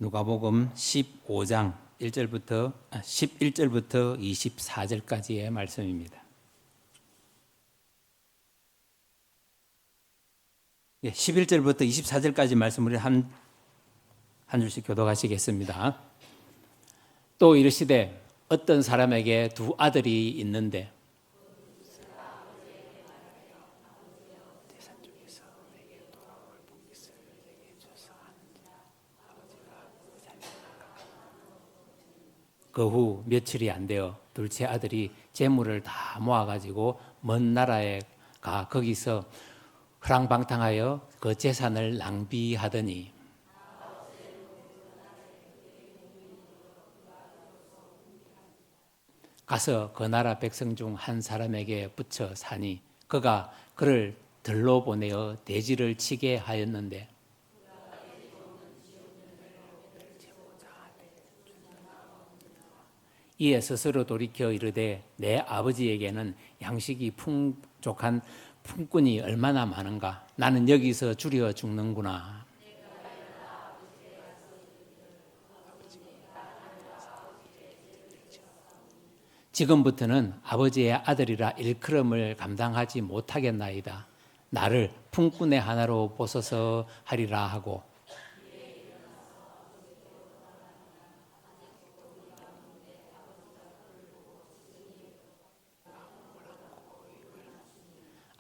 누가복음 15장 11절부터 24절까지의 말씀입니다. 11절부터 24절까지 말씀을 한 줄씩 교독하시겠습니다. 또 이르시되 어떤 사람에게 두 아들이 있는데 그 후 며칠이 안 되어 둘째 아들이 재물을 다 모아가지고 먼 나라에 가 거기서 허랑방탕하여 그 재산을 낭비하더니 가서 그 나라 백성 중 한 사람에게 붙여 사니 그가 그를 들로 보내어 돼지를 치게 하였는데 이에 스스로 돌이켜 이르되 내 아버지에게는 양식이 풍족한 품꾼이 얼마나 많은가. 나는 여기서 줄여 죽는구나. 지금부터는 아버지의 아들이라 일컬음을 감당하지 못하겠나이다. 나를 품꾼의 하나로 보소서 하리라 하고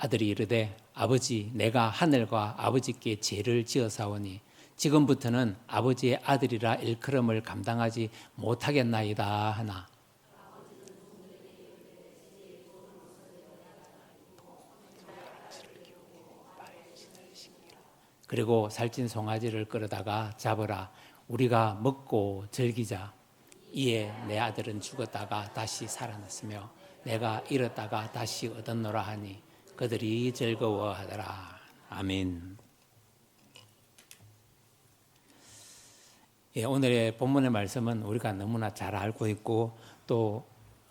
아들이 이르되 아버지 내가 하늘과 아버지께 죄를 지어사오니 지금부터는 아버지의 아들이라 일컬음을 감당하지 못하겠나이다 하나 그리고 살찐 송아지를 끌어다가 잡으라 우리가 먹고 즐기자. 이에 내 아들은 죽었다가 다시 살아났으며 내가 잃었다가 다시 얻었노라 하니 그들이 즐거워하더라. 아멘. 오늘의 본문의 말씀은 우리가 너무나 잘 알고 있고 또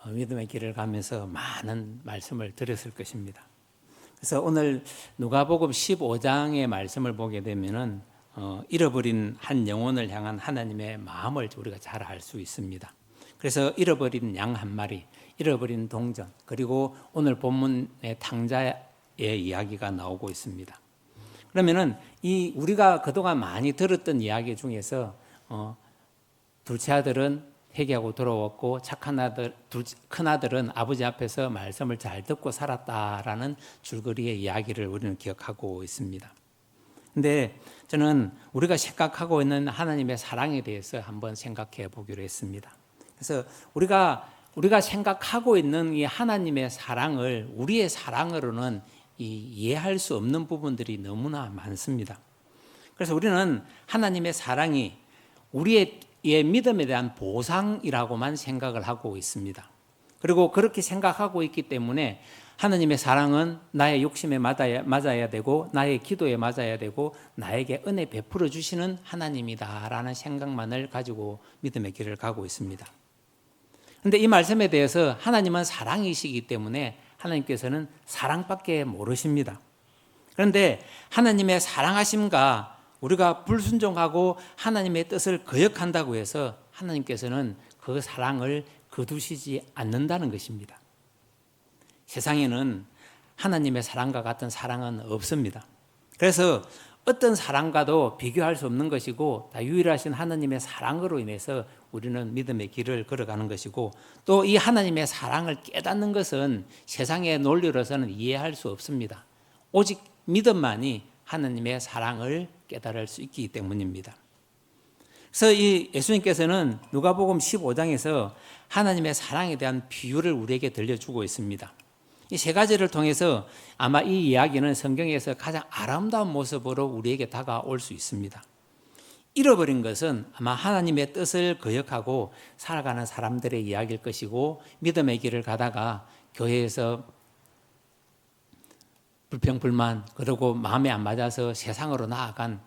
믿음의 길을 가면서 많은 말씀을 들었을 것입니다. 그래서 오늘 누가복음 15장의 말씀을 보게 되면은 잃어버린 한 영혼을 향한 하나님의 마음을 우리가 잘 알 수 있습니다. 그래서 잃어버린 양 한 마리, 잃어버린 동전, 그리고 오늘 본문의 탕자의 이야기가 나오고 있습니다. 그러면은 이 우리가 그동안 많이 들었던 이야기 중에서 둘째 아들은 회개하고 돌아왔고 착한 아들, 큰 아들은 아버지 앞에서 말씀을 잘 듣고 살았다라는 줄거리의 이야기를 우리는 기억하고 있습니다. 근데 저는 우리가 생각하고 있는 하나님의 사랑에 대해서 한번 생각해 보기로 했습니다. 그래서 우리가 생각하고 있는 이 하나님의 사랑을 우리의 사랑으로는 이해할 수 없는 부분들이 너무나 많습니다. 그래서 우리는 하나님의 사랑이 우리의 믿음에 대한 보상이라고만 생각을 하고 있습니다. 그리고 그렇게 생각하고 있기 때문에 하나님의 사랑은 나의 욕심에 맞아야 되고 나의 기도에 맞아야 되고 나에게 은혜 베풀어 주시는 하나님이다라는 생각만을 가지고 믿음의 길을 가고 있습니다. 그런데 이 말씀에 대해서 하나님은 사랑이시기 때문에 하나님께서는 사랑밖에 모르십니다. 그런데 하나님의 사랑하심과 우리가 불순종하고 하나님의 뜻을 거역한다고 해서 하나님께서는 그 사랑을 거두시지 않는다는 것입니다. 세상에는 하나님의 사랑과 같은 사랑은 없습니다. 그래서 어떤 사랑과도 비교할 수 없는 것이고 다 유일하신 하나님의 사랑으로 인해서 우리는 믿음의 길을 걸어가는 것이고 또 이 하나님의 사랑을 깨닫는 것은 세상의 논리로서는 이해할 수 없습니다. 오직 믿음만이 하나님의 사랑을 깨달을 수 있기 때문입니다. 그래서 이 예수님께서는 누가복음 15장에서 하나님의 사랑에 대한 비유를 우리에게 들려주고 있습니다. 이 세 가지를 통해서 아마 이 이야기는 성경에서 가장 아름다운 모습으로 우리에게 다가올 수 있습니다. 잃어버린 것은 아마 하나님의 뜻을 거역하고 살아가는 사람들의 이야기일 것이고 믿음의 길을 가다가 교회에서 불평불만 그리고 마음에 안 맞아서 세상으로 나아간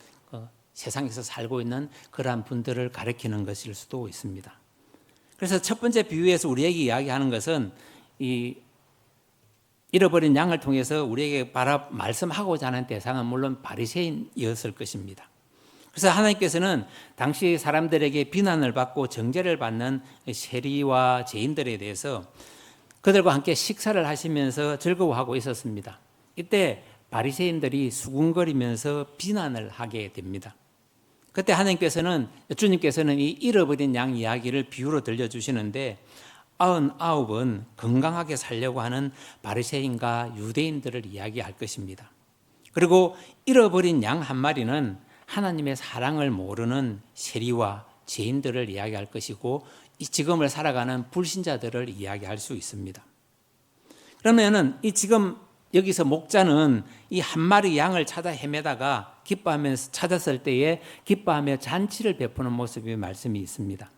세상에서 살고 있는 그러한 분들을 가리키는 것일 수도 있습니다. 그래서 첫 번째 비유에서 우리에게 이야기하는 것은 이 잃어버린 양을 통해서 우리에게 말씀하고자 하는 대상은 물론 바리새인이었을 것입니다. 그래서 하나님께서는 당시 사람들에게 비난을 받고 정죄를 받는 세리와 죄인들에 대해서 그들과 함께 식사를 하시면서 즐거워하고 있었습니다. 이때 바리새인들이 수군거리면서 비난을 하게 됩니다. 그때 주님께서는 이 잃어버린 양 이야기를 비유로 들려주시는데 99은 건강하게 살려고 하는 바리새인과 유대인들을 이야기할 것입니다. 그리고 잃어버린 양 한 마리는 하나님의 사랑을 모르는 세리와 죄인들을 이야기할 것이고 지금을 살아가는 불신자들을 이야기할 수 있습니다. 그러면은 지금 여기서 목자는 이 한 마리 양을 찾아 헤매다가 기뻐하면서 찾았을 때에 기뻐하며 잔치를 베푸는 모습의 말씀이 있습니다.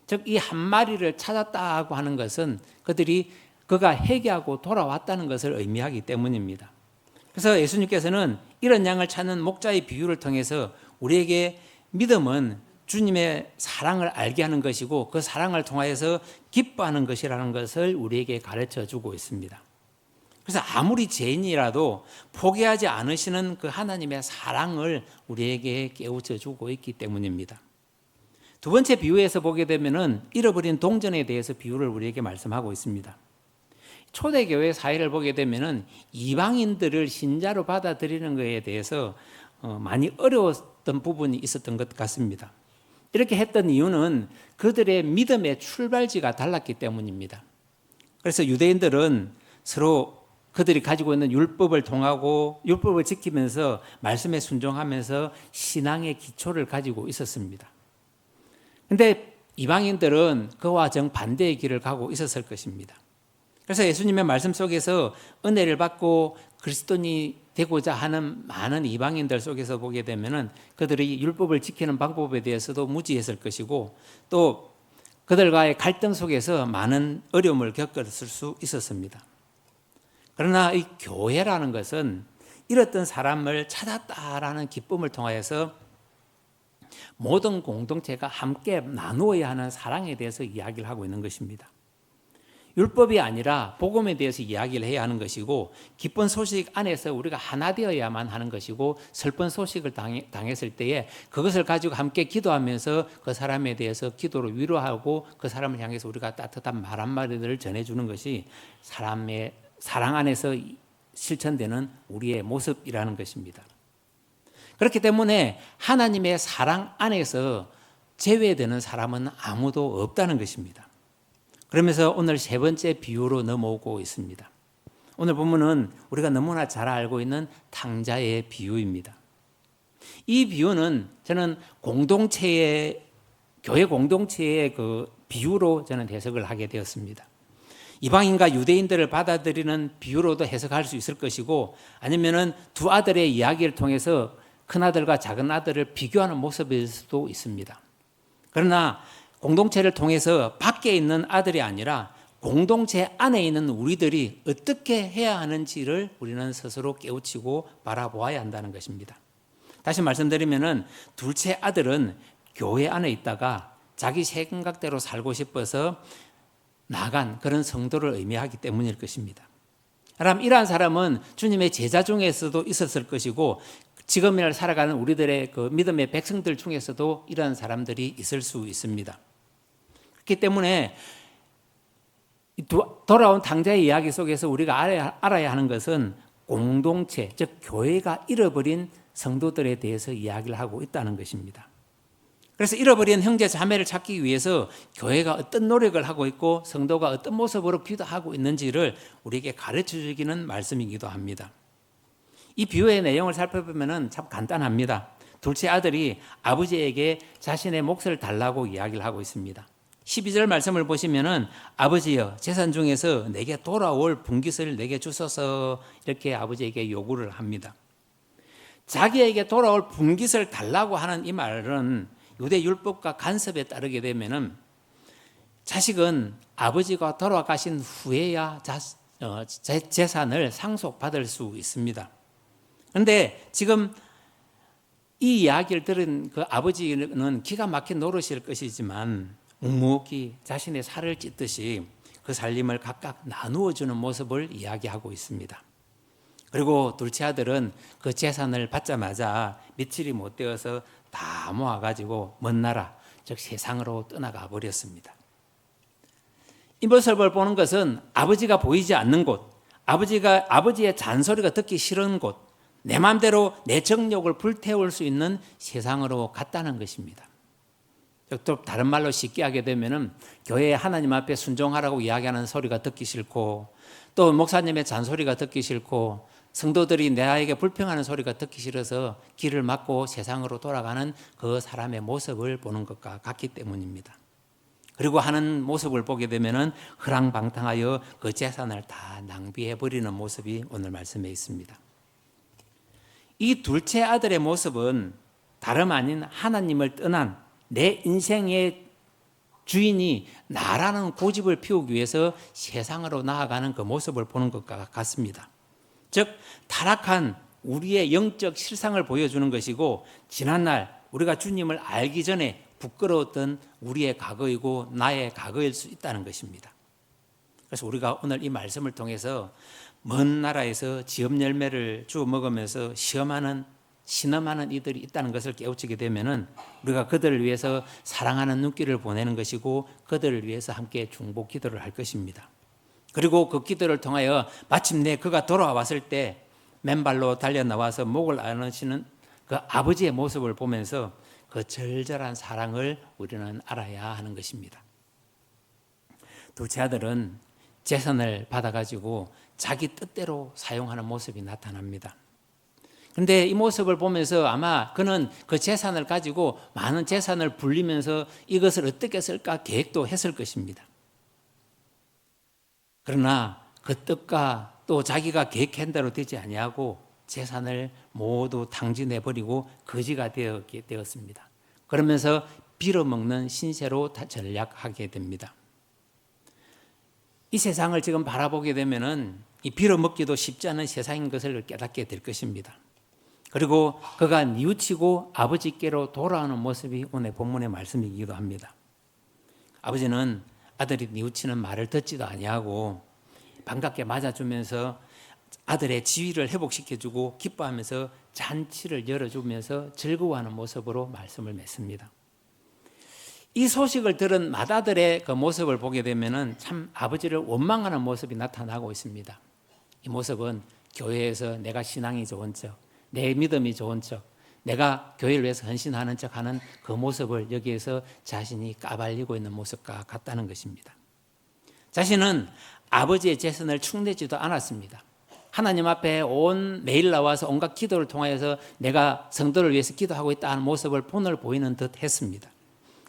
즉 이 한 마리를 찾았다고 하는 것은 그가 회개하고 돌아왔다는 것을 의미하기 때문입니다. 그래서 예수님께서는 이런 양을 찾는 목자의 비유를 통해서 우리에게 믿음은 주님의 사랑을 알게 하는 것이고 그 사랑을 통하여서 기뻐하는 것이라는 것을 우리에게 가르쳐 주고 있습니다. 그래서 아무리 죄인이라도 포기하지 않으시는 그 하나님의 사랑을 우리에게 깨우쳐 주고 있기 때문입니다. 두 번째 비유에서 보게 되면은 잃어버린 동전에 대해서 비유를 우리에게 말씀하고 있습니다. 초대교회 사회를 보게 되면은 이방인들을 신자로 받아들이는 것에 대해서 많이 어려웠던 부분이 있었던 것 같습니다. 이렇게 했던 이유는 그들의 믿음의 출발지가 달랐기 때문입니다. 그래서 유대인들은 서로 그들이 가지고 있는 율법을 통하고 율법을 지키면서 말씀에 순종하면서 신앙의 기초를 가지고 있었습니다. 그런데 이방인들은 그와 정반대의 길을 가고 있었을 것입니다. 그래서 예수님의 말씀 속에서 은혜를 받고 그리스도인이 되고자 하는 많은 이방인들 속에서 보게 되면은 그들이 율법을 지키는 방법에 대해서도 무지했을 것이고 또 그들과의 갈등 속에서 많은 어려움을 겪었을 수 있었습니다. 그러나 이 교회라는 것은 잃었던 사람을 찾았다라는 기쁨을 통하여서 모든 공동체가 함께 나누어야 하는 사랑에 대해서 이야기를 하고 있는 것입니다. 율법이 아니라 복음에 대해서 이야기를 해야 하는 것이고 기쁜 소식 안에서 우리가 하나 되어야만 하는 것이고 슬픈 소식을 당했을 때에 그것을 가지고 함께 기도하면서 그 사람에 대해서 기도로 위로하고 그 사람을 향해서 우리가 따뜻한 말 한마디를 전해주는 것이 사람의 사랑 안에서 실천되는 우리의 모습이라는 것입니다. 그렇기 때문에 하나님의 사랑 안에서 제외되는 사람은 아무도 없다는 것입니다. 그러면서 오늘 세 번째 비유로 넘어오고 있습니다. 오늘 본문은 우리가 너무나 잘 알고 있는 탕자의 비유입니다. 이 비유는 저는 교회 공동체의 그 비유로 저는 해석을 하게 되었습니다. 이방인과 유대인들을 받아들이는 비유로도 해석할 수 있을 것이고 아니면은 두 아들의 이야기를 통해서 큰아들과 작은아들을 비교하는 모습일 수도 있습니다. 그러나 공동체를 통해서 밖에 있는 아들이 아니라 공동체 안에 있는 우리들이 어떻게 해야 하는지를 우리는 스스로 깨우치고 바라보아야 한다는 것입니다. 다시 말씀드리면은 둘째 아들은 교회 안에 있다가 자기 생각대로 살고 싶어서 나간 그런 성도를 의미하기 때문일 것입니다. 그럼 이러한 사람은 주님의 제자 중에서도 있었을 것이고 지금을 살아가는 우리들의 그 믿음의 백성들 중에서도 이러한 사람들이 있을 수 있습니다. 그렇기 때문에 돌아온 탕자의 이야기 속에서 우리가 알아야 하는 것은 공동체, 즉 교회가 잃어버린 성도들에 대해서 이야기를 하고 있다는 것입니다. 그래서 잃어버린 형제 자매를 찾기 위해서 교회가 어떤 노력을 하고 있고 성도가 어떤 모습으로 기도하고 있는지를 우리에게 가르쳐 주기는 말씀이기도 합니다. 이 비유의 내용을 살펴보면 참 간단합니다. 둘째 아들이 아버지에게 자신의 몫을 달라고 이야기를 하고 있습니다. 12절 말씀을 보시면은 아버지여 재산 중에서 내게 돌아올 분깃을 내게 주소서 이렇게 아버지에게 요구를 합니다. 자기에게 돌아올 분깃을 달라고 하는 이 말은 유대 율법과 간섭에 따르게 되면은 자식은 아버지가 돌아가신 후에야 재산을 상속받을 수 있습니다. 그런데 지금 이 이야기를 들은 그 아버지는 기가 막힌 노릇일 것이지만 묵묵히 자신의 살을 찢듯이 그 살림을 각각 나누어 주는 모습을 이야기하고 있습니다. 그리고 둘째 아들은 그 재산을 받자마자 며칠이 못 되어서 다 모아가지고 먼 나라, 즉 세상으로 떠나가 버렸습니다. 이 모습을 보는 것은 아버지가 보이지 않는 곳, 아버지의 잔소리가 듣기 싫은 곳, 내 마음대로 내 정욕을 불태울 수 있는 세상으로 갔다는 것입니다. 또 다른 말로 쉽게 하게 되면은 교회에 하나님 앞에 순종하라고 이야기하는 소리가 듣기 싫고, 또 목사님의 잔소리가 듣기 싫고, 성도들이 내에게 불평하는 소리가 듣기 싫어서 길을 막고 세상으로 돌아가는 그 사람의 모습을 보는 것과 같기 때문입니다. 그리고 하는 모습을 보게 되면은 허랑방탕하여 그 재산을 다 낭비해 버리는 모습이 오늘 말씀에 있습니다. 이 둘째 아들의 모습은 다름 아닌 하나님을 떠난 내 인생의 주인이 나라는 고집을 피우기 위해서 세상으로 나아가는 그 모습을 보는 것과 같습니다. 즉 타락한 우리의 영적 실상을 보여주는 것이고, 지난날 우리가 주님을 알기 전에 부끄러웠던 우리의 과거이고 나의 과거일 수 있다는 것입니다. 그래서 우리가 오늘 이 말씀을 통해서 먼 나라에서 지업 열매를 주워 먹으면서 신음하는 이들이 있다는 것을 깨우치게 되면은 우리가 그들을 위해서 사랑하는 눈길을 보내는 것이고, 그들을 위해서 함께 중보 기도를 할 것입니다. 그리고 그 기도를 통하여 마침내 그가 돌아왔을 때 맨발로 달려 나와서 목을 안으시는 그 아버지의 모습을 보면서 그 절절한 사랑을 우리는 알아야 하는 것입니다. 둘째 아들은 재산을 받아가지고 자기 뜻대로 사용하는 모습이 나타납니다. 그런데 이 모습을 보면서 아마 그는 그 재산을 가지고 많은 재산을 불리면서 이것을 어떻게 쓸까 계획도 했을 것입니다. 그러나 그 뜻과 또 자기가 계획한 대로 되지 아니하고 재산을 모두 탕진해버리고 거지가 되었습니다. 그러면서 빌어먹는 신세로 전락하게 됩니다. 이 세상을 지금 바라보게 되면은 이 빌어먹기도 쉽지 않은 세상인 것을 깨닫게 될 것입니다. 그리고 그가 뉘우치고 아버지께로 돌아오는 모습이 오늘 본문의 말씀이기도 합니다. 아버지는 아들이 뉘우치는 말을 듣지도 아니하고 반갑게 맞아주면서 아들의 지위를 회복시켜주고 기뻐하면서 잔치를 열어주면서 즐거워하는 모습으로 말씀을 맺습니다. 이 소식을 들은 맏아들의 그 모습을 보게 되면은 참 아버지를 원망하는 모습이 나타나고 있습니다. 이 모습은 교회에서 내가 신앙이 좋은 척, 내 믿음이 좋은 척, 내가 교회를 위해서 헌신하는 척하는 그 모습을 여기에서 자신이 까발리고 있는 모습과 같다는 것입니다. 자신은 아버지의 재산을 축내지도 않았습니다. 하나님 앞에 매일 나와서 온갖 기도를 통하여서 내가 성도를 위해서 기도하고 있다는 모습을 본을 보이는 듯 했습니다.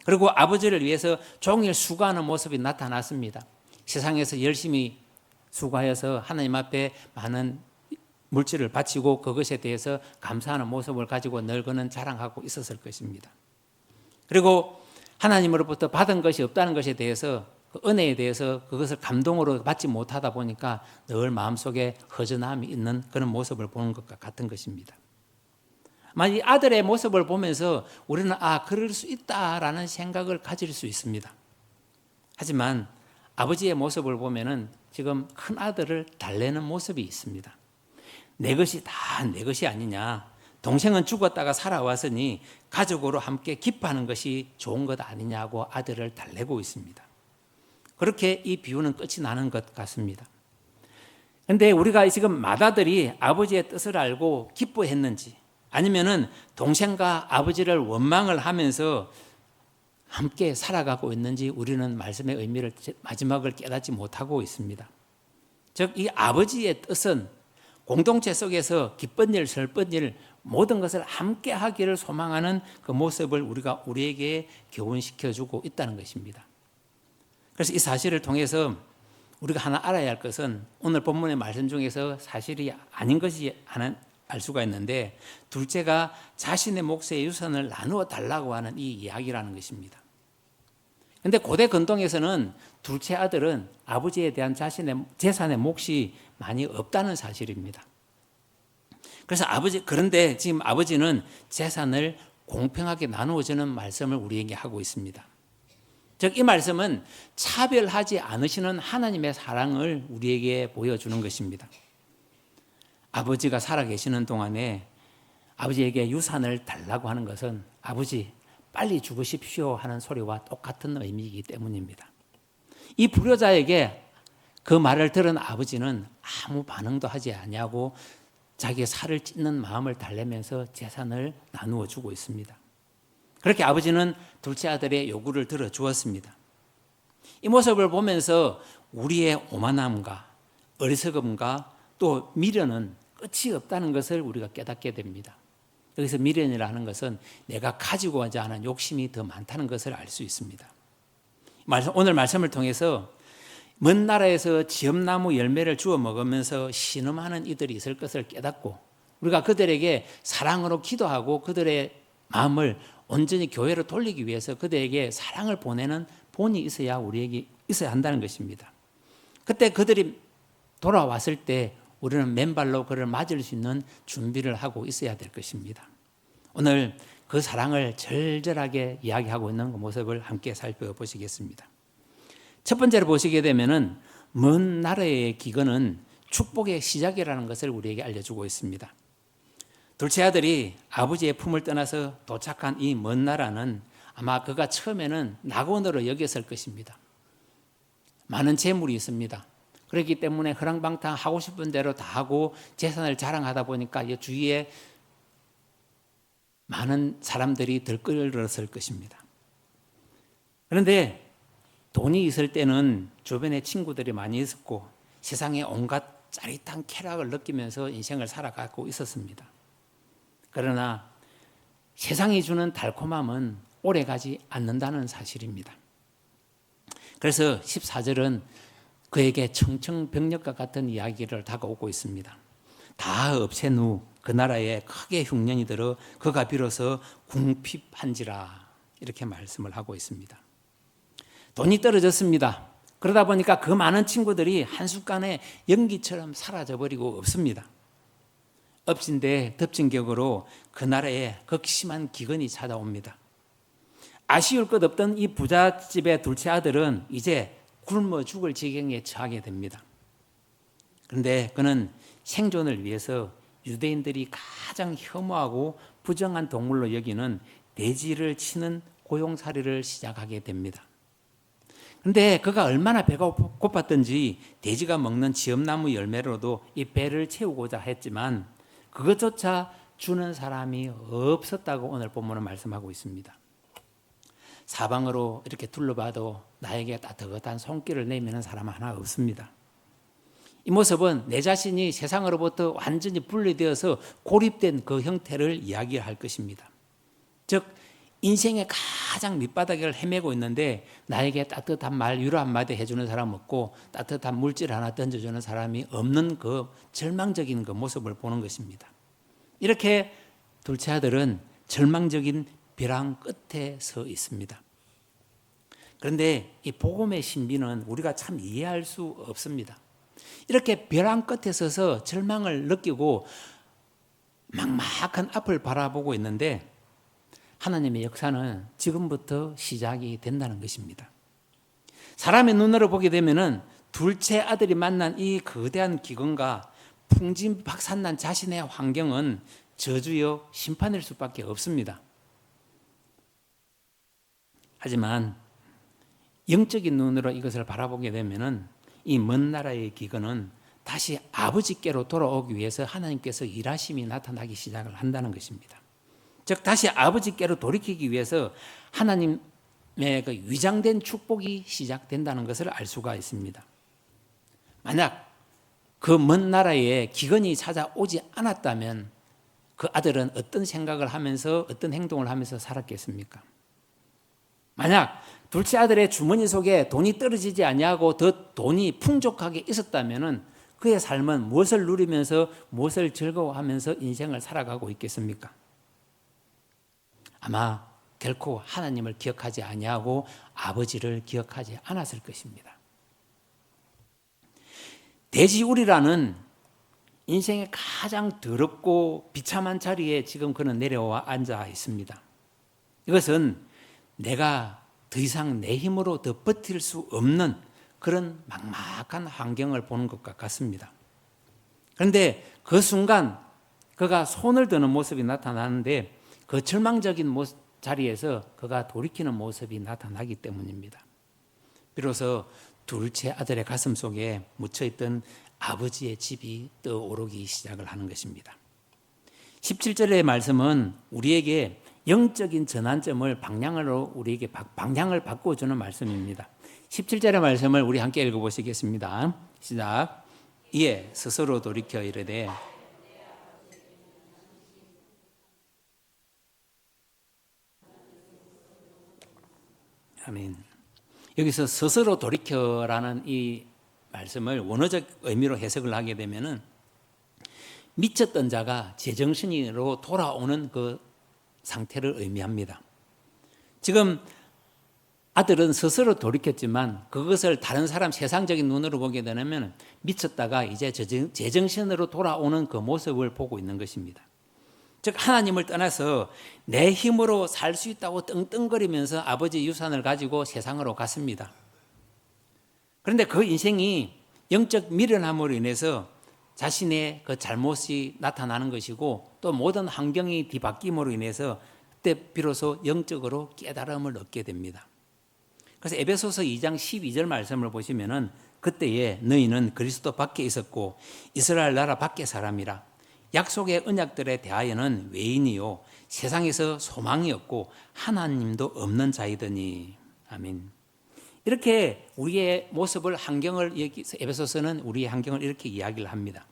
그리고 아버지를 위해서 종일 수고하는 모습이 나타났습니다. 세상에서 열심히 수고하여서 하나님 앞에 많은 물질을 바치고 그것에 대해서 감사하는 모습을 가지고 늘 그는 자랑하고 있었을 것입니다. 그리고 하나님으로부터 받은 것이 없다는 것에 대해서, 그 은혜에 대해서 그것을 감동으로 받지 못하다 보니까 늘 마음속에 허전함이 있는 그런 모습을 보는 것과 같은 것입니다. 이 아들의 모습을 보면서 우리는 그럴 수 있다라는 생각을 가질 수 있습니다. 하지만 아버지의 모습을 보면은 지금 큰 아들을 달래는 모습이 있습니다. 내 것이 다 내 것이 아니냐, 동생은 죽었다가 살아왔으니 가족으로 함께 기뻐하는 것이 좋은 것 아니냐고 아들을 달래고 있습니다. 그렇게 이 비유는 끝이 나는 것 같습니다. 그런데 우리가 지금 맏아들이 아버지의 뜻을 알고 기뻐했는지, 아니면은 동생과 아버지를 원망을 하면서 함께 살아가고 있는지 우리는 말씀의 의미를 마지막을 깨닫지 못하고 있습니다. 즉 이 아버지의 뜻은 공동체 속에서 기쁜 일, 슬픈 일 모든 것을 함께 하기를 소망하는 그 모습을 우리에게 교훈시켜주고 있다는 것입니다. 그래서 이 사실을 통해서 우리가 하나 알아야 할 것은 오늘 본문의 말씀 중에서 사실이 아닌 것이 하나 알 수가 있는데, 둘째가 자신의 몫의 유산을 나누어 달라고 하는 이 이야기라는 것입니다. 그런데 고대 근동에서는 둘째 아들은 아버지에 대한 자신의 재산의 몫이 많이 없다는 사실입니다. 그래서 그런데 지금 아버지는 재산을 공평하게 나누어주는 말씀을 우리에게 하고 있습니다. 즉 이 말씀은 차별하지 않으시는 하나님의 사랑을 우리에게 보여주는 것입니다. 아버지가 살아계시는 동안에 아버지에게 유산을 달라고 하는 것은 아버지 빨리 죽으십시오 하는 소리와 똑같은 의미이기 때문입니다. 이 불효자에게 그 말을 들은 아버지는 아무 반응도 하지 아니하고 자기의 살을 찢는 마음을 달래면서 재산을 나누어 주고 있습니다. 그렇게 아버지는 둘째 아들의 요구를 들어주었습니다. 이 모습을 보면서 우리의 오만함과 어리석음과 또 미련은 끝이 없다는 것을 우리가 깨닫게 됩니다. 여기서 미련이라는 것은 내가 가지고자 하는 욕심이 더 많다는 것을 알 수 있습니다. 오늘 말씀을 통해서 먼 나라에서 지엄나무 열매를 주워 먹으면서 신음하는 이들이 있을 것을 깨닫고 우리가 그들에게 사랑으로 기도하고 그들의 마음을 온전히 교회로 돌리기 위해서 그들에게 사랑을 보내는 본이 있어야 우리에게 있어야 한다는 것입니다. 그때 그들이 돌아왔을 때 우리는 맨발로 그를 맞을 수 있는 준비를 하고 있어야 될 것입니다. 오늘 그 사랑을 절절하게 이야기하고 있는 그 모습을 함께 살펴보시겠습니다. 첫 번째로 보시게 되면은 먼 나라의 기근은 축복의 시작이라는 것을 우리에게 알려주고 있습니다. 둘째 아들이 아버지의 품을 떠나서 도착한 이 먼 나라는 아마 그가 처음에는 낙원으로 여겼을 것입니다. 많은 재물이 있습니다. 그렇기 때문에 허랑방탕 하고 싶은 대로 다 하고 재산을 자랑하다 보니까 주위에 많은 사람들이 들끓었을 것입니다. 그런데 돈이 있을 때는 주변에 친구들이 많이 있었고 세상에 온갖 짜릿한 쾌락을 느끼면서 인생을 살아가고 있었습니다. 그러나 세상이 주는 달콤함은 오래가지 않는다는 사실입니다. 그래서 14절은 그에게 청청병력과 같은 이야기를 다가오고 있습니다. 다 없앤 후 그 나라에 크게 흉년이 들어 그가 비로소 궁핍한지라 이렇게 말씀을 하고 있습니다. 돈이 떨어졌습니다. 그러다 보니까 그 많은 친구들이 한순간에 연기처럼 사라져버리고 없습니다. 엎친 데 덮친 격으로 그 나라에 극심한 기근이 찾아옵니다. 아쉬울 것 없던 이 부잣집의 둘째 아들은 이제 굶어 죽을 지경에 처하게 됩니다. 그런데 그는 생존을 위해서 유대인들이 가장 혐오하고 부정한 동물로 여기는 돼지를 치는 고용살이를 시작하게 됩니다. 그런데 그가 얼마나 배가 고팠던지 돼지가 먹는 지엄나무 열매로도 이 배를 채우고자 했지만 그것조차 주는 사람이 없었다고 오늘 본문은 말씀하고 있습니다. 사방으로 이렇게 둘러봐도 나에게 따뜻한 손길을 내미는 사람 하나 없습니다. 이 모습은 내 자신이 세상으로부터 완전히 분리되어서 고립된 그 형태를 이야기할 것입니다. 즉 인생의 가장 밑바닥을 헤매고 있는데 나에게 따뜻한 말 위로 한마디 해주는 사람 없고 따뜻한 물질 하나 던져주는 사람이 없는 그 절망적인 그 모습을 보는 것입니다. 이렇게 둘째 아들은 절망적인 벼랑 끝에 서 있습니다. 그런데 이 복음의 신비는 우리가 참 이해할 수 없습니다. 이렇게 벼랑 끝에 서서 절망을 느끼고 막막한 앞을 바라보고 있는데 하나님의 역사는 지금부터 시작이 된다는 것입니다. 사람의 눈으로 보게 되면은 둘째 아들이 만난 이 거대한 기근과 풍진박산난 자신의 환경은 저주여 심판일 수밖에 없습니다. 하지만 영적인 눈으로 이것을 바라보게 되면은 이 먼 나라의 기근은 다시 아버지께로 돌아오기 위해서 하나님께서 일하심이 나타나기 시작을 한다는 것입니다. 즉 다시 아버지께로 돌이키기 위해서 하나님의 그 위장된 축복이 시작된다는 것을 알 수가 있습니다. 만약 그 먼 나라에 기근이 찾아오지 않았다면 그 아들은 어떤 생각을 하면서 어떤 행동을 하면서 살았겠습니까? 만약 둘째 아들의 주머니 속에 돈이 떨어지지 아니하고 더 돈이 풍족하게 있었다면 그의 삶은 무엇을 누리면서 무엇을 즐거워하면서 인생을 살아가고 있겠습니까? 아마 결코 하나님을 기억하지 아니하고 아버지를 기억하지 않았을 것입니다. 돼지우리라는 인생의 가장 더럽고 비참한 자리에 지금 그는 내려와 앉아 있습니다. 이것은 내가 더 이상 내 힘으로 더 버틸 수 없는 그런 막막한 환경을 보는 것과 같습니다. 그런데 그 순간 그가 손을 드는 모습이 나타나는데 그 절망적인 자리에서 그가 돌이키는 모습이 나타나기 때문입니다. 비로소 둘째 아들의 가슴 속에 묻혀있던 아버지의 집이 떠오르기 시작을 하는 것입니다. 17절의 말씀은 우리에게 영적인 전환점을 우리에게 방향을 바꿔주는 말씀입니다. 17절의 말씀을 우리 함께 읽어보시겠습니다. 시작. 이에 스스로 돌이켜 이르되 아멘. 여기서 스스로 돌이켜라는 이 말씀을 원어적 의미로 해석을 하게 되면은 미쳤던 자가 제정신으로 돌아오는 그 상태를 의미합니다. 지금 아들은 스스로 돌이켰지만 그것을 다른 사람 세상적인 눈으로 보게 되면 미쳤다가 이제 제정신으로 돌아오는 그 모습을 보고 있는 것입니다. 즉 하나님을 떠나서 내 힘으로 살 수 있다고 떵떵거리면서 아버지 유산을 가지고 세상으로 갔습니다. 그런데 그 인생이 영적 미련함으로 인해서 자신의 그 잘못이 나타나는 것이고 또 모든 환경이 뒤바뀜으로 인해서 그때 비로소 영적으로 깨달음을 얻게 됩니다. 그래서 에베소서 2장 12절 말씀을 보시면은 그때에 너희는 그리스도 밖에 있었고 이스라엘 나라 밖의 사람이라 약속의 언약들에 대하여는 외인이요 세상에서 소망이 없고 하나님도 없는 자이더니 아멘. 이렇게 우리의 모습을 에베소서는 우리의 환경을 이렇게 이야기를 합니다.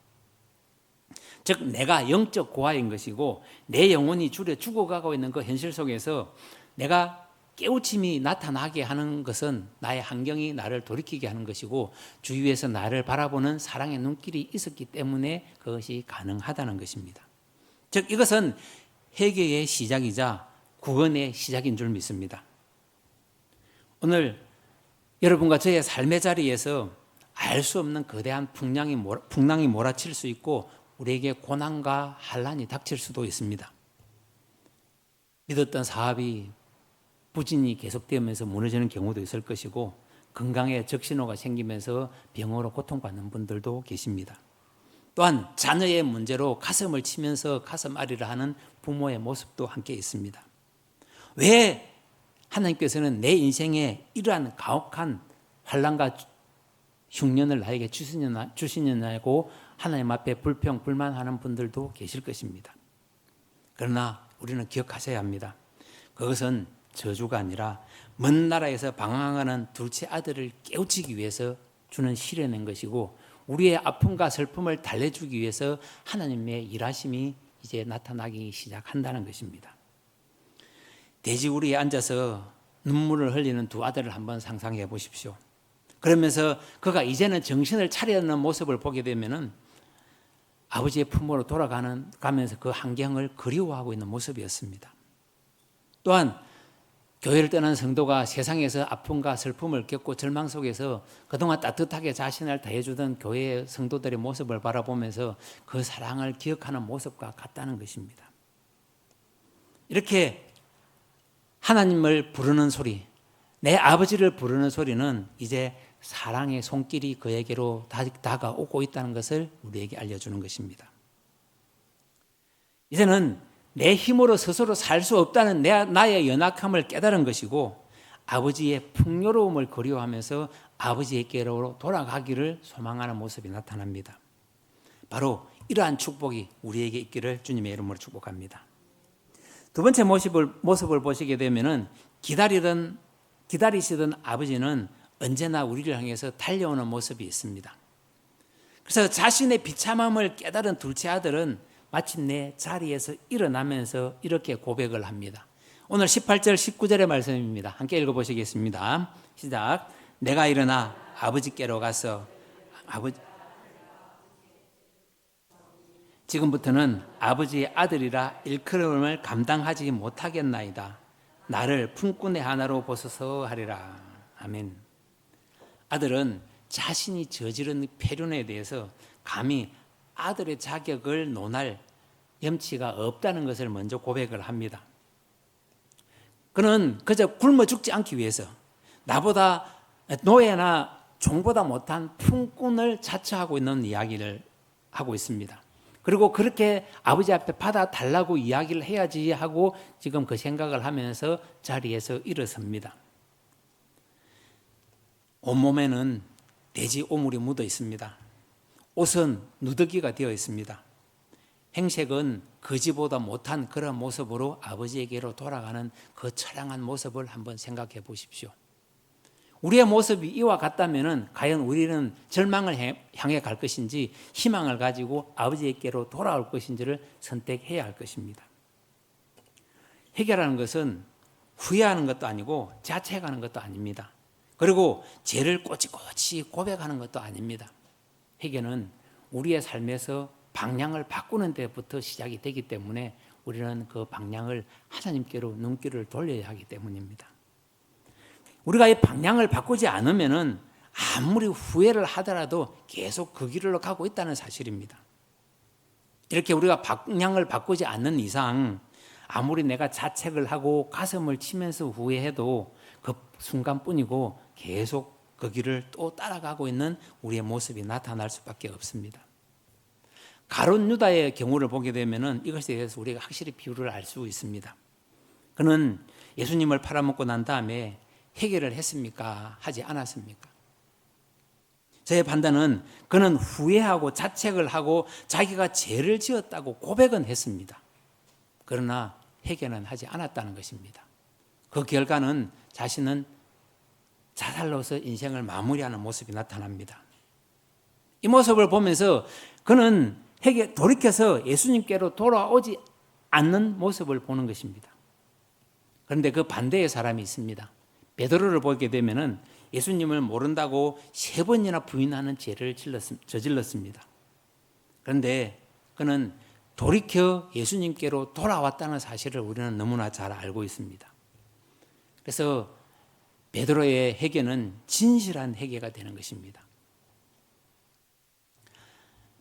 즉 내가 영적 고아인 것이고 내 영혼이 줄여 죽어가고 있는 그 현실 속에서 내가 깨우침이 나타나게 하는 것은 나의 환경이 나를 돌이키게 하는 것이고 주위에서 나를 바라보는 사랑의 눈길이 있었기 때문에 그것이 가능하다는 것입니다. 즉 이것은 회개의 시작이자 구원의 시작인 줄 믿습니다. 오늘 여러분과 저의 삶의 자리에서 알 수 없는 거대한 풍랑이 몰아칠 수 있고 우리에게 고난과 환난이 닥칠 수도 있습니다. 믿었던 사업이 부진이 계속되면서 무너지는 경우도 있을 것이고 건강에 적신호가 생기면서 병으로 고통받는 분들도 계십니다. 또한 자녀의 문제로 가슴을 치면서 가슴앓이를 하는 부모의 모습도 함께 있습니다. 왜 하나님께서는 내 인생에 이러한 가혹한 환난과 흉년을 나에게 주시느냐고 하나님 앞에 불평, 불만하는 분들도 계실 것입니다. 그러나 우리는 기억하셔야 합니다. 그것은 저주가 아니라 먼 나라에서 방황하는 둘째 아들을 깨우치기 위해서 주는 시련인 것이고 우리의 아픔과 슬픔을 달래주기 위해서 하나님의 일하심이 이제 나타나기 시작한다는 것입니다. 돼지우리에 앉아서 눈물을 흘리는 두 아들을 한번 상상해 보십시오. 그러면서 그가 이제는 정신을 차리는 모습을 보게 되면은 아버지의 품으로 돌아가면서 그 환경을 그리워하고 있는 모습이었습니다. 또한 교회를 떠난 성도가 세상에서 아픔과 슬픔을 겪고 절망 속에서 그동안 따뜻하게 자신을 다해주던 교회의 성도들의 모습을 바라보면서 그 사랑을 기억하는 모습과 같다는 것입니다. 이렇게 하나님을 부르는 소리, 내 아버지를 부르는 소리는 이제 사랑의 손길이 그에게로 다가오고 있다는 것을 우리에게 알려주는 것입니다. 이제는 내 힘으로 스스로 살 수 없다는 나의 연약함을 깨달은 것이고 아버지의 풍요로움을 그리워하면서 아버지에게로 돌아가기를 소망하는 모습이 나타납니다. 바로 이러한 축복이 우리에게 있기를 주님의 이름으로 축복합니다. 두 번째 모습을 보시게 되면은 기다리시던 아버지는 언제나 우리를 향해서 달려오는 모습이 있습니다. 그래서 자신의 비참함을 깨달은 둘째 아들은 마침내 자리에서 일어나면서 이렇게 고백을 합니다. 오늘 18절 19절의 말씀입니다. 함께 읽어보시겠습니다. 시작. 내가 일어나 아버지께로 가서 지금부터는 아버지의 아들이라 일컬음을 감당하지 못하겠나이다. 나를 품꾼의 하나로 보소서 하리라. 아멘. 아들은 자신이 저지른 폐륜에 대해서 감히 아들의 자격을 논할 염치가 없다는 것을 먼저 고백을 합니다. 그는 그저 굶어 죽지 않기 위해서 나보다 노예나 종보다 못한 품꾼을 자처하고 있는 이야기를 하고 있습니다. 그리고 그렇게 아버지 앞에 받아달라고 이야기를 해야지 하고 지금 그 생각을 하면서 자리에서 일어섭니다. 온몸에는 돼지 오물이 묻어 있습니다. 옷은 누더기가 되어 있습니다. 행색은 거지보다 못한 그런 모습으로 아버지에게로 돌아가는 그 처량한 모습을 한번 생각해 보십시오. 우리의 모습이 이와 같다면 과연 우리는 절망을 향해 갈 것인지 희망을 가지고 아버지에게로 돌아올 것인지를 선택해야 할 것입니다. 회개라는 것은 후회하는 것도 아니고 자책하는 것도 아닙니다. 그리고 죄를 꼬치꼬치 고백하는 것도 아닙니다. 회개는 우리의 삶에서 방향을 바꾸는 데부터 시작이 되기 때문에 우리는 그 방향을 하나님께로 눈길을 돌려야 하기 때문입니다. 우리가 이 방향을 바꾸지 않으면 아무리 후회를 하더라도 계속 그 길로 가고 있다는 사실입니다. 이렇게 우리가 방향을 바꾸지 않는 이상 아무리 내가 자책을 하고 가슴을 치면서 후회해도 그 순간뿐이고 계속 그 길을 또 따라가고 있는 우리의 모습이 나타날 수밖에 없습니다. 가룟 유다의 경우를 보게 되면 이것에 대해서 우리가 확실히 비유를 알 수 있습니다. 그는 예수님을 팔아먹고 난 다음에 회개를 했습니까? 하지 않았습니까? 저의 판단은 그는 후회하고 자책을 하고 자기가 죄를 지었다고 고백은 했습니다. 그러나 회개는 하지 않았다는 것입니다. 그 결과는 자신은 자살로서 인생을 마무리하는 모습이 나타납니다. 이 모습을 보면서 그는 돌이켜서 예수님께로 돌아오지 않는 모습을 보는 것입니다. 그런데 그 반대의 사람이 있습니다. 베드로를 보게 되면은 예수님을 모른다고 3번이나 부인하는 죄를 저질렀습니다. 그런데 그는 돌이켜 예수님께로 돌아왔다는 사실을 우리는 너무나 잘 알고 있습니다. 그래서 베드로의 회개는 진실한 회개가 되는 것입니다.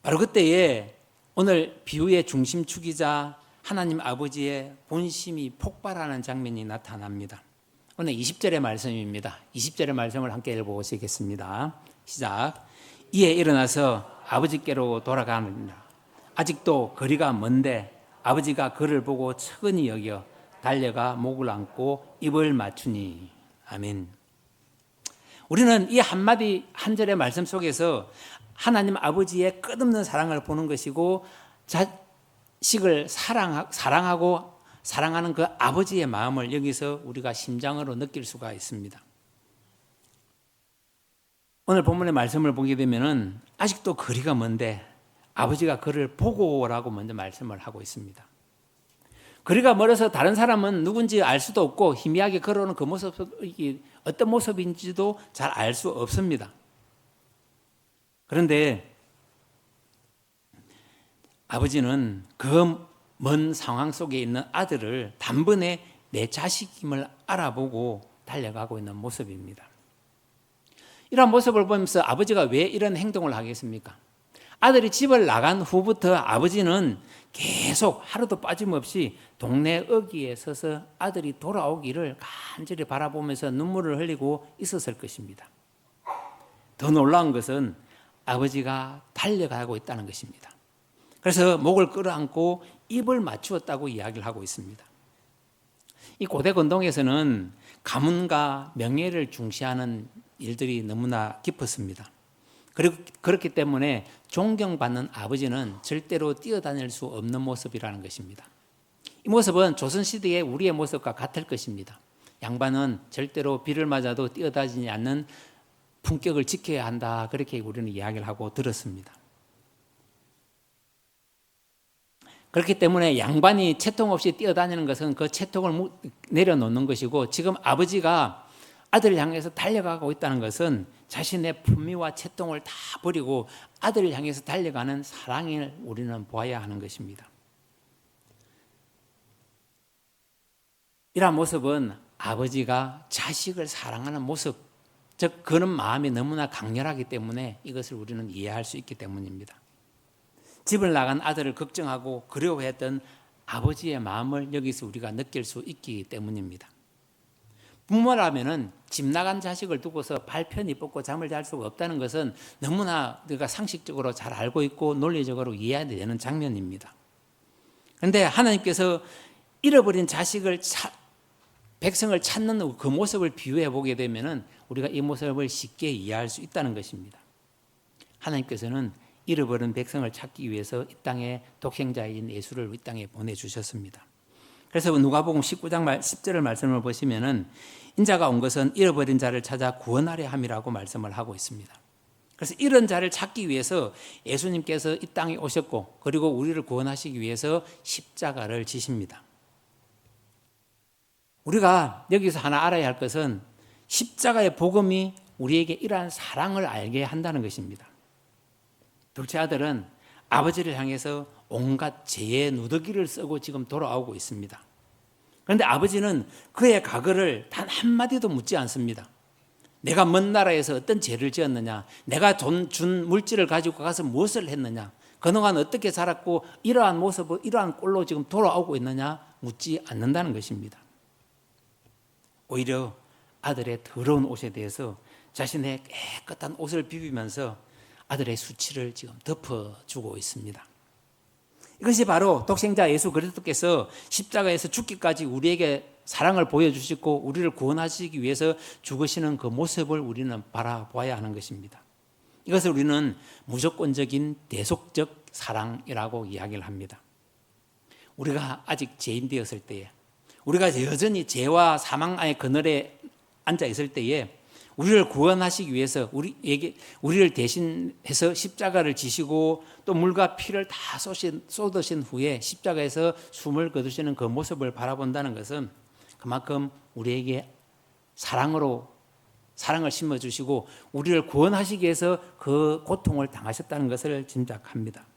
바로 그때에 오늘 비유의 중심축이자 하나님 아버지의 본심이 폭발하는 장면이 나타납니다. 오늘 20절의 말씀입니다. 20절의 말씀을 함께 읽어보시겠습니다. 시작. 이에 일어나서 아버지께로 돌아가느니라. 아직도 거리가 먼데 아버지가 그를 보고 측은히 여겨 달려가 목을 안고 입을 맞추니. 아멘. 우리는 이 한마디 한 절의 말씀 속에서 하나님 아버지의 끝없는 사랑을 보는 것이고 자식을 사랑하고 사랑하는 그 아버지의 마음을 여기서 우리가 심장으로 느낄 수가 있습니다. 오늘 본문의 말씀을 보게 되면 아직도 거리가 먼데 아버지가 그를 보고 오라고 먼저 말씀을 하고 있습니다. 거리가 멀어서 다른 사람은 누군지 알 수도 없고 희미하게 걸어오는 그 모습이 어떤 모습인지도 잘 알 수 없습니다. 그런데 아버지는 그 먼 상황 속에 있는 아들을 단번에 내 자식임을 알아보고 달려가고 있는 모습입니다. 이런 모습을 보면서 아버지가 왜 이런 행동을 하겠습니까? 아들이 집을 나간 후부터 아버지는 계속 하루도 빠짐없이 동네 어귀에 서서 아들이 돌아오기를 간절히 바라보면서 눈물을 흘리고 있었을 것입니다. 더 놀라운 것은 아버지가 달려가고 있다는 것입니다. 그래서 목을 끌어안고 입을 맞추었다고 이야기를 하고 있습니다. 이 고대 건동에서는 가문과 명예를 중시하는 일들이 너무나 깊었습니다. 그리고 그렇기 때문에 존경받는 아버지는 절대로 뛰어다닐 수 없는 모습이라는 것입니다. 이 모습은 조선시대의 우리의 모습과 같을 것입니다. 양반은 절대로 비를 맞아도 뛰어다니지 않는 품격을 지켜야 한다. 그렇게 우리는 이야기를 하고 들었습니다. 그렇기 때문에 양반이 채통 없이 뛰어다니는 것은 그 채통을 내려놓는 것이고 지금 아버지가 아들을 향해서 달려가고 있다는 것은 자신의 품위와 채통을 다 버리고 아들을 향해서 달려가는 사랑을 우리는 보아야 하는 것입니다. 이러한 모습은 아버지가 자식을 사랑하는 모습, 즉 그런 마음이 너무나 강렬하기 때문에 이것을 우리는 이해할 수 있기 때문입니다. 집을 나간 아들을 걱정하고 그리워했던 아버지의 마음을 여기서 우리가 느낄 수 있기 때문입니다. 부모라면은 집 나간 자식을 두고서 발 편히 뻗고 잠을 잘 수가 없다는 것은 너무나 우리가 상식적으로 잘 알고 있고 논리적으로 이해되는 장면입니다. 그런데 하나님께서 잃어버린 백성을 찾는 그 모습을 비유해 보게 되면 우리가 이 모습을 쉽게 이해할 수 있다는 것입니다. 하나님께서는 잃어버린 백성을 찾기 위해서 이 땅에 독생자인 예수를 이 땅에 보내주셨습니다. 그래서 누가복음 19장 10절의 말씀을 보시면은 인자가 온 것은 잃어버린 자를 찾아 구원하려 함이라고 말씀을 하고 있습니다. 그래서 이런 자를 찾기 위해서 예수님께서 이 땅에 오셨고 그리고 우리를 구원하시기 위해서 십자가를 지십니다. 우리가 여기서 하나 알아야 할 것은 십자가의 복음이 우리에게 이러한 사랑을 알게 한다는 것입니다. 둘째 아들은 아버지를 향해서 온갖 죄의 누더기를 쓰고 지금 돌아오고 있습니다. 그런데 아버지는 그의 과거를 단 한마디도 묻지 않습니다. 내가 먼 나라에서 어떤 죄를 지었느냐, 내가 준 물질을 가지고 가서 무엇을 했느냐, 그동안 어떻게 살았고 이러한 모습을 이러한 꼴로 지금 돌아오고 있느냐 묻지 않는다는 것입니다. 오히려 아들의 더러운 옷에 대해서 자신의 깨끗한 옷을 비비면서 아들의 수치를 지금 덮어주고 있습니다. 이것이 바로 독생자 예수 그리스도께서 십자가에서 죽기까지 우리에게 사랑을 보여주시고 우리를 구원하시기 위해서 죽으시는 그 모습을 우리는 바라봐야 하는 것입니다. 이것을 우리는 무조건적인 대속적 사랑이라고 이야기를 합니다. 우리가 아직 죄인 되었을 때에, 우리가 여전히 죄와 사망 안의 그늘에 앉아 있을 때에 우리를 구원하시기 위해서 우리를 대신해서 십자가를 지시고 또 물과 피를 다 쏟으신 후에 십자가에서 숨을 거두시는 그 모습을 바라본다는 것은 그만큼 우리에게 사랑을 심어주시고 우리를 구원하시기 위해서 그 고통을 당하셨다는 것을 짐작합니다.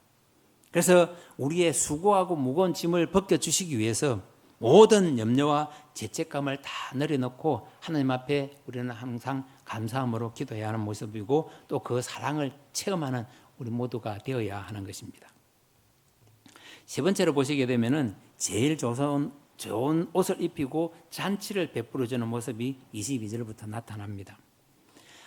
그래서 우리의 수고하고 무거운 짐을 벗겨주시기 위해서 모든 염려와 죄책감을 다 내려놓고 하나님 앞에 우리는 항상 감사함으로 기도해야 하는 모습이고 또 그 사랑을 체험하는 우리 모두가 되어야 하는 것입니다. 세 번째로 보시게 되면은 제일 좋은 옷을 입히고 잔치를 베풀어주는 모습이 22절부터 나타납니다.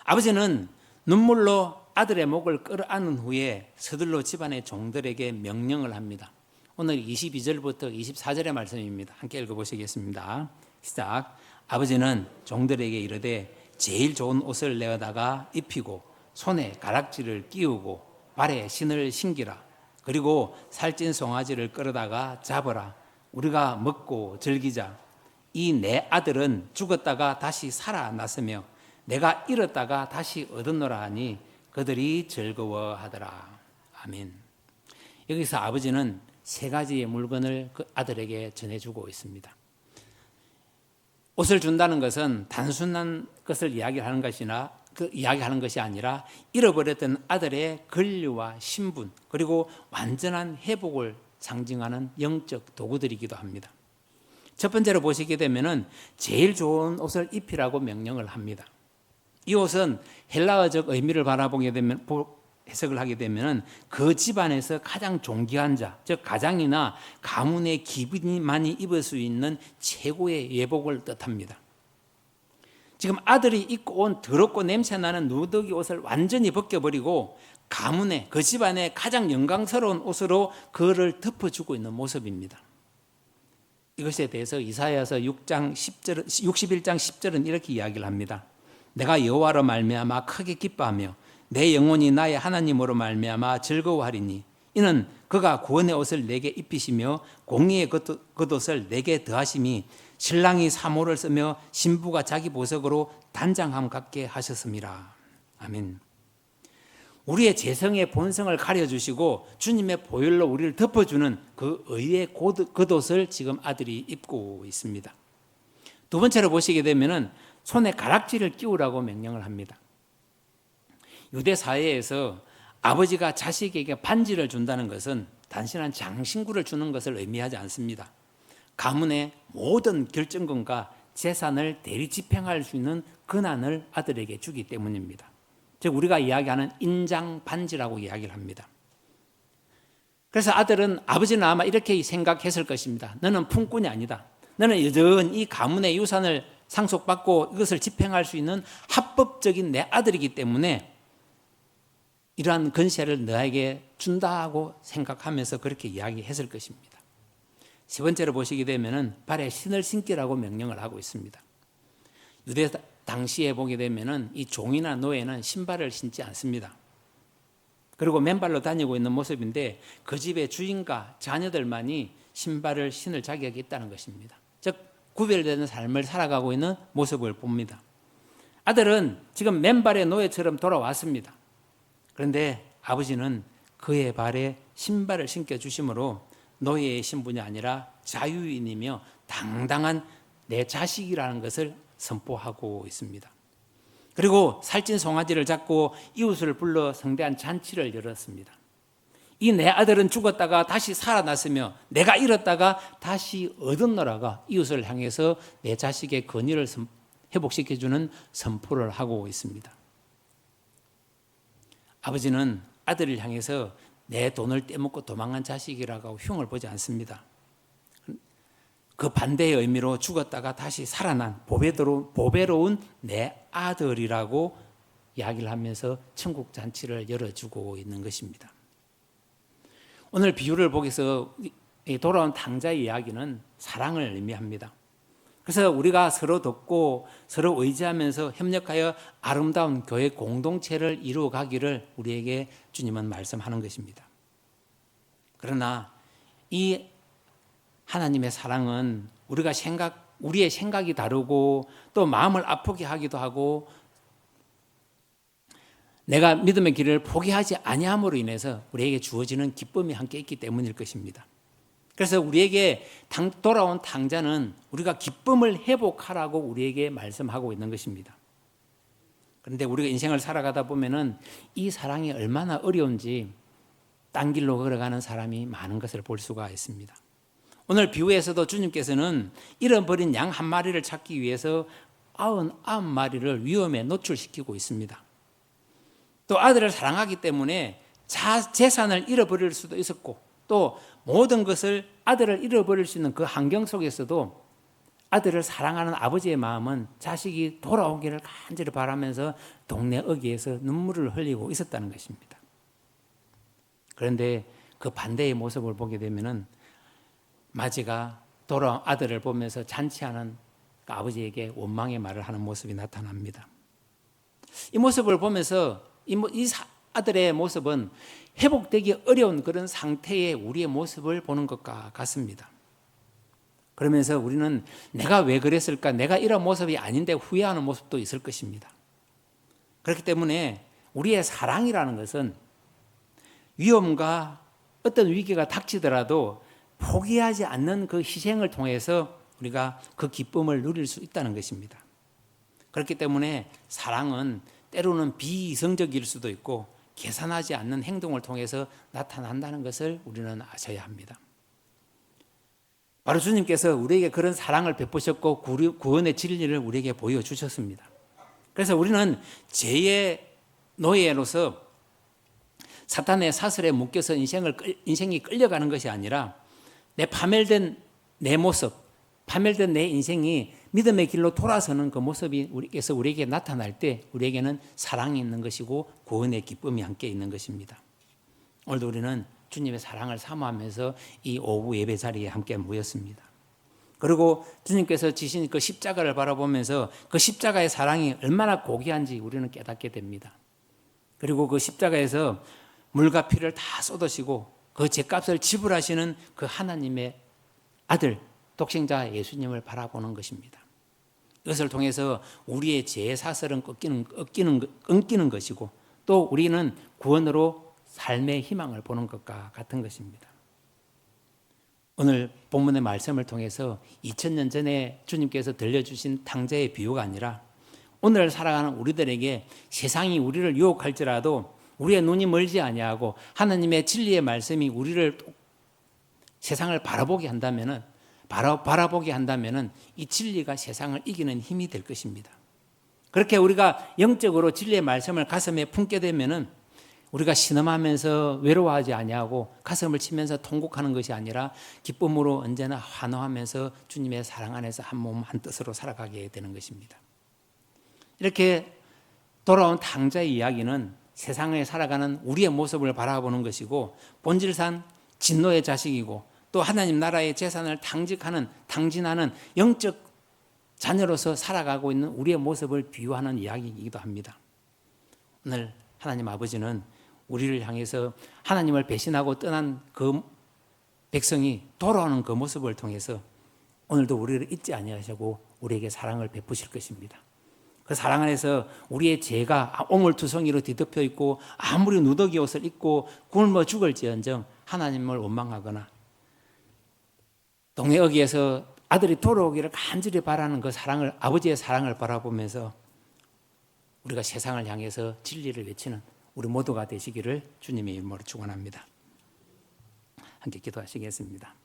아버지는 눈물로 아들의 목을 끌어안은 후에 서둘러 집안의 종들에게 명령을 합니다. 오늘 22절부터 24절의 말씀입니다. 함께 읽어보시겠습니다. 시작. 아버지는 종들에게 이르되 제일 좋은 옷을 내어다가 입히고 손에 가락지를 끼우고 발에 신을 신기라. 그리고 살찐 송아지를 끌어다가 잡으라. 우리가 먹고 즐기자. 이 내 아들은 죽었다가 다시 살아났으며 내가 잃었다가 다시 얻었노라 하니 그들이 즐거워하더라. 아멘. 여기서 아버지는 세 가지의 물건을 그 아들에게 전해주고 있습니다. 옷을 준다는 것은 단순한 것을 이야기하는 것이 아니라 잃어버렸던 아들의 권리와 신분 그리고 완전한 회복을 상징하는 영적 도구들이기도 합니다. 첫 번째로 보시게 되면은 제일 좋은 옷을 입히라고 명령을 합니다. 이 옷은 헬라어적 의미를 바라보게 되면 해석을 하게 되면 그 집안에서 가장 존귀한 자, 즉 가장이나 가문의 기빈만이 입을 수 있는 최고의 예복을 뜻합니다. 지금 아들이 입고 온 더럽고 냄새나는 누더기 옷을 완전히 벗겨버리고 가문의 그 집안의 가장 영광스러운 옷으로 그를 덮어주고 있는 모습입니다. 이것에 대해서 이사야서 61장 10절은 이렇게 이야기를 합니다. 내가 여호와로 말미암아 크게 기뻐하며 내 영혼이 나의 하나님으로 말미암아 즐거워하리니 이는 그가 구원의 옷을 내게 입히시며 공의의 겉옷을 내게 더하심이 신랑이 사모를 쓰며 신부가 자기 보석으로 단장함 같게 하셨음이라. 아멘. 우리의 재성의 본성을 가려주시고 주님의 보혈로 우리를 덮어주는 그 의의 겉옷을 지금 아들이 입고 있습니다. 두 번째로 보시게 되면 손에 가락지를 끼우라고 명령을 합니다. 유대 사회에서 아버지가 자식에게 반지를 준다는 것은 단순한 장신구를 주는 것을 의미하지 않습니다. 가문의 모든 결정권과 재산을 대리 집행할 수 있는 권한을 아들에게 주기 때문입니다. 즉 우리가 이야기하는 인장 반지라고 이야기를 합니다. 그래서 아버지는 아마 이렇게 생각했을 것입니다. 너는 품꾼이 아니다. 너는 여전히 이 가문의 유산을 상속받고 이것을 집행할 수 있는 합법적인 내 아들이기 때문에 이러한 권세를 너에게 준다고 생각하면서 그렇게 이야기했을 것입니다. 세 번째로 보시게 되면은 발에 신을 신기라고 명령을 하고 있습니다. 유대 당시에 보게 되면은 이 종이나 노예는 신발을 신지 않습니다. 그리고 맨발로 다니고 있는 모습인데 그 집의 주인과 자녀들만이 신발을 신을 자격이 있다는 것입니다. 즉 구별되는 삶을 살아가고 있는 모습을 봅니다. 아들은 지금 맨발의 노예처럼 돌아왔습니다. 그런데 아버지는 그의 발에 신발을 신겨주심으로 노예의 신분이 아니라 자유인이며 당당한 내 자식이라는 것을 선포하고 있습니다. 그리고 살찐 송아지를 잡고 이웃을 불러 성대한 잔치를 열었습니다. 이 내 아들은 죽었다가 다시 살아났으며 내가 잃었다가 다시 얻었노라가 이웃을 향해서 내 자식의 권위를 회복시켜주는 선포를 하고 있습니다. 아버지는 아들을 향해서 내 돈을 떼먹고 도망간 자식이라고 흉을 보지 않습니다. 그 반대의 의미로 죽었다가 다시 살아난 보배로운 내 아들이라고 이야기를 하면서 천국 잔치를 열어주고 있는 것입니다. 오늘 비유를 보기서 돌아온 탕자의 이야기는 사랑을 의미합니다. 그래서 우리가 서로 돕고 서로 의지하면서 협력하여 아름다운 교회 공동체를 이루어가기를 우리에게 주님은 말씀하는 것입니다. 그러나 이 하나님의 사랑은 우리의 생각이 다르고 또 마음을 아프게 하기도 하고 내가 믿음의 길을 포기하지 아니함으로 인해서 우리에게 주어지는 기쁨이 함께 있기 때문일 것입니다. 그래서 우리에게 돌아온 탕자는 우리가 기쁨을 회복하라고 우리에게 말씀하고 있는 것입니다. 그런데 우리가 인생을 살아가다 보면은 이 사랑이 얼마나 어려운지 딴 길로 걸어가는 사람이 많은 것을 볼 수가 있습니다. 오늘 비유에서도 주님께서는 잃어버린 양 한 마리를 찾기 위해서 99마리를 위험에 노출시키고 있습니다. 또 아들을 사랑하기 때문에 재산을 잃어버릴 수도 있었고 또 모든 것을 아들을 잃어버릴 수 있는 그 환경 속에서도 아들을 사랑하는 아버지의 마음은 자식이 돌아오기를 간절히 바라면서 동네 어귀에서 눈물을 흘리고 있었다는 것입니다. 그런데 그 반대의 모습을 보게 되면은 마지가 돌아온 아들을 보면서 잔치하는 그 아버지에게 원망의 말을 하는 모습이 나타납니다. 이 모습을 보면서 이 아들의 모습은 회복되기 어려운 그런 상태의 우리의 모습을 보는 것과 같습니다. 그러면서 우리는 내가 왜 그랬을까? 내가 이런 모습이 아닌데 후회하는 모습도 있을 것입니다. 그렇기 때문에 우리의 사랑이라는 것은 위험과 어떤 위기가 닥치더라도 포기하지 않는 그 희생을 통해서 우리가 그 기쁨을 누릴 수 있다는 것입니다. 그렇기 때문에 사랑은 때로는 비이성적일 수도 있고 계산하지 않는 행동을 통해서 나타난다는 것을 우리는 아셔야 합니다. 바로 주님께서 우리에게 그런 사랑을 베푸셨고 구원의 진리를 우리에게 보여주셨습니다. 그래서 우리는 죄의 노예로서 사탄의 사슬에 묶여서 인생이 끌려가는 것이 아니라 파멸된 내 모습, 파멸된 내 인생이 믿음의 길로 돌아서는 그 모습이 우리에게 나타날 때 우리에게는 사랑이 있는 것이고 구원의 기쁨이 함께 있는 것입니다. 오늘도 우리는 주님의 사랑을 사모하면서 이 오후 예배 자리에 함께 모였습니다. 그리고 주님께서 지신 그 십자가를 바라보면서 그 십자가의 사랑이 얼마나 고귀한지 우리는 깨닫게 됩니다. 그리고 그 십자가에서 물과 피를 다 쏟으시고 그 죄값을 지불하시는 그 하나님의 아들 독생자 예수님을 바라보는 것입니다. 이것을 통해서 우리의 죄의 사슬은 끊기는 것이고 또 우리는 구원으로 삶의 희망을 보는 것과 같은 것입니다. 오늘 본문의 말씀을 통해서 2000년 전에 주님께서 들려주신 탕자의 비유가 아니라 오늘 살아가는 우리들에게 세상이 우리를 유혹할지라도 우리의 눈이 멀지 아니하고 하나님의 진리의 말씀이 우리를 세상을 바라보게 한다면은 이 진리가 세상을 이기는 힘이 될 것입니다. 그렇게 우리가 영적으로 진리의 말씀을 가슴에 품게 되면은 우리가 신음하면서 외로워하지 아니하고 가슴을 치면서 통곡하는 것이 아니라 기쁨으로 언제나 환호하면서 주님의 사랑 안에서 한 몸 한 뜻으로 살아가게 되는 것입니다. 이렇게 돌아온 탕자의 이야기는 세상에 살아가는 우리의 모습을 바라보는 것이고 본질상 진노의 자식이고 또 하나님 나라의 재산을 탕진하는 영적 자녀로서 살아가고 있는 우리의 모습을 비유하는 이야기이기도 합니다. 오늘 하나님 아버지는 우리를 향해서 하나님을 배신하고 떠난 그 백성이 돌아오는 그 모습을 통해서 오늘도 우리를 잊지 아니하시고 우리에게 사랑을 베푸실 것입니다. 그 사랑 안에서 우리의 죄가 오물투성이로 뒤덮여 있고 아무리 누더기 옷을 입고 굶어 죽을지언정 하나님을 원망하거나 동네 어귀에서 아들이 돌아오기를 간절히 바라는 그 사랑을, 아버지의 사랑을 바라보면서 우리가 세상을 향해서 진리를 외치는 우리 모두가 되시기를 주님의 이름으로 축원합니다. 함께 기도하시겠습니다.